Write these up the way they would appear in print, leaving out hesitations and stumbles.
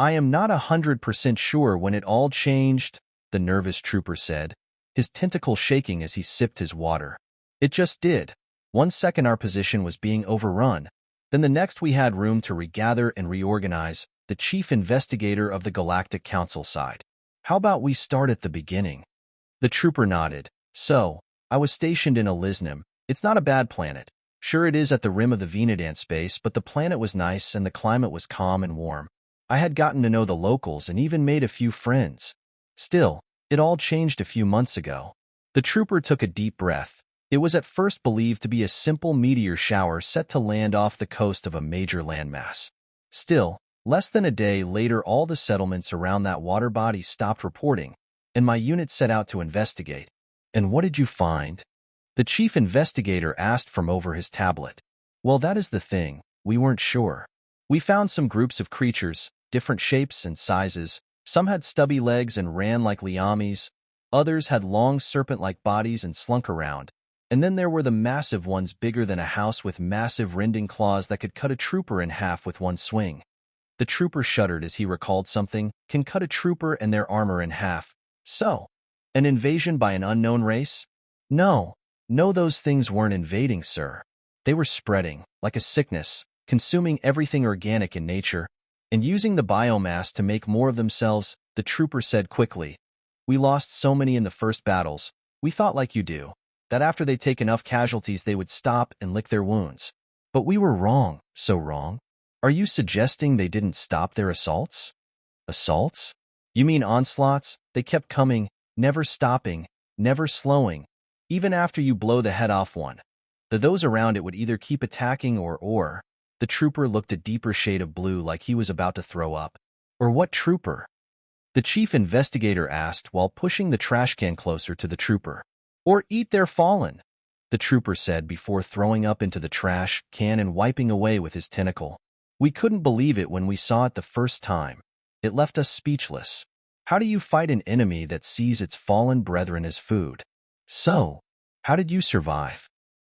I am not 100% sure when it all changed, the nervous trooper said, his tentacle shaking as he sipped his water. It just did. 1 second our position was being overrun. Then the next we had room to regather and reorganize, the chief investigator of the Galactic Council sighed. How about we start at the beginning? The trooper nodded. So, I was stationed in Elysium. It's not a bad planet. Sure, it is at the rim of the Venudan space, but the planet was nice and the climate was calm and warm. I had gotten to know the locals and even made a few friends. Still, it all changed a few months ago. The trooper took a deep breath. It was at first believed to be a simple meteor shower set to land off the coast of a major landmass. Still, less than a day later all the settlements around that water body stopped reporting, and my unit set out to investigate. And what did you find? The chief investigator asked from over his tablet. Well, that is the thing. We weren't sure. We found some groups of creatures, different shapes and sizes. Some had stubby legs and ran like liamis. Others had long serpent-like bodies and slunk around. And then there were the massive ones bigger than a house with massive rending claws that could cut a trooper in half with one swing. The trooper shuddered as he recalled something. Can cut a trooper and their armor in half. So, an invasion by an unknown race? No, those things weren't invading, sir. They were spreading, like a sickness, consuming everything organic in nature, and using the biomass to make more of themselves, the trooper said quickly. We lost so many in the first battles. We thought like you do, that after they take enough casualties they would stop and lick their wounds. But we were wrong, so wrong. Are you suggesting they didn't stop their assaults? Assaults? You mean onslaughts? They kept coming, never stopping, never slowing, even after you blow the head off one. Those around it would either keep attacking or. The trooper looked a deeper shade of blue like he was about to throw up. Or what trooper? The chief investigator asked while pushing the trash can closer to the trooper. Or eat their fallen, the trooper said before throwing up into the trash can and wiping away with his tentacle. We couldn't believe it when we saw it the first time. It left us speechless. How do you fight an enemy that sees its fallen brethren as food? So, how did you survive?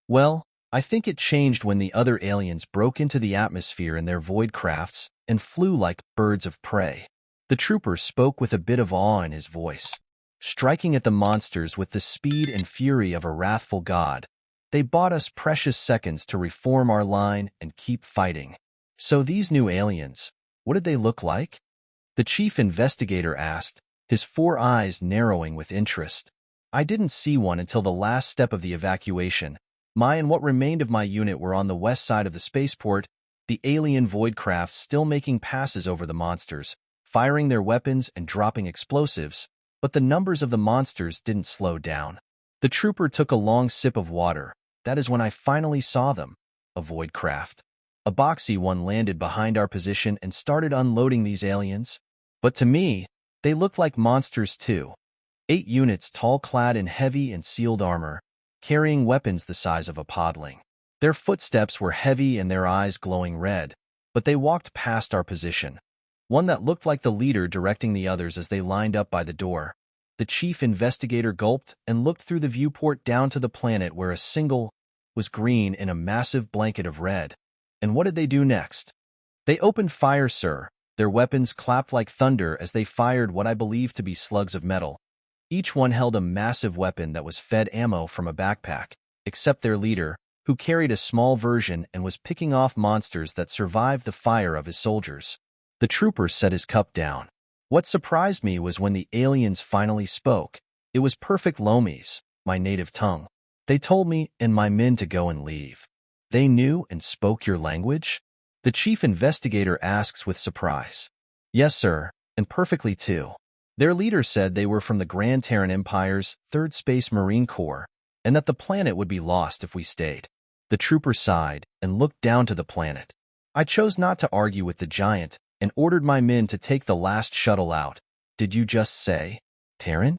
Well, I think it changed when the other aliens broke into the atmosphere in their void crafts and flew like birds of prey. The trooper spoke with a bit of awe in his voice, striking at the monsters with the speed and fury of a wrathful god. They bought us precious seconds to reform our line and keep fighting. So these new aliens, what did they look like? The chief investigator asked, his 4 eyes narrowing with interest. I didn't see one until the last step of the evacuation. My and what remained of my unit were on the west side of the spaceport, the alien void crafts still making passes over the monsters, firing their weapons and dropping explosives, but the numbers of the monsters didn't slow down. The trooper took a long sip of water. That is when I finally saw them. A void craft. A boxy one landed behind our position and started unloading these aliens. But to me, they looked like monsters too. 8 units tall, clad in heavy and sealed armor, carrying weapons the size of a podling. Their footsteps were heavy and their eyes glowing red, but they walked past our position. One that looked like the leader directing the others as they lined up by the door. The chief investigator gulped and looked through the viewport down to the planet where a single was green in a massive blanket of red. And what did they do next? They opened fire, sir. Their weapons clapped like thunder as they fired what I believed to be slugs of metal. Each one held a massive weapon that was fed ammo from a backpack, except their leader, who carried a small version and was picking off monsters that survived the fire of his soldiers. The trooper set his cup down. What surprised me was when the aliens finally spoke. It was perfect Lomis, my native tongue. They told me and my men to go and leave. They knew and spoke your language? The chief investigator asks with surprise. Yes, sir, and perfectly too. Their leader said they were from the Grand Terran Empire's 3rd Space Marine Corps, and that the planet would be lost if we stayed. The trooper sighed and looked down to the planet. I chose not to argue with the giant and ordered my men to take the last shuttle out. Did you just say Terran?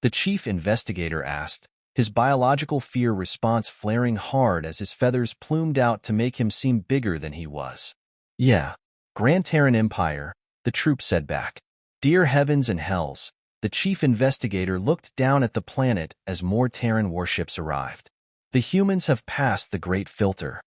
The chief investigator asked, his biological fear response flaring hard as his feathers plumed out to make him seem bigger than he was. Yeah, Grand Terran Empire, the troop said back. Dear heavens and hells, the chief investigator looked down at the planet as more Terran warships arrived. The humans have passed the Great Filter.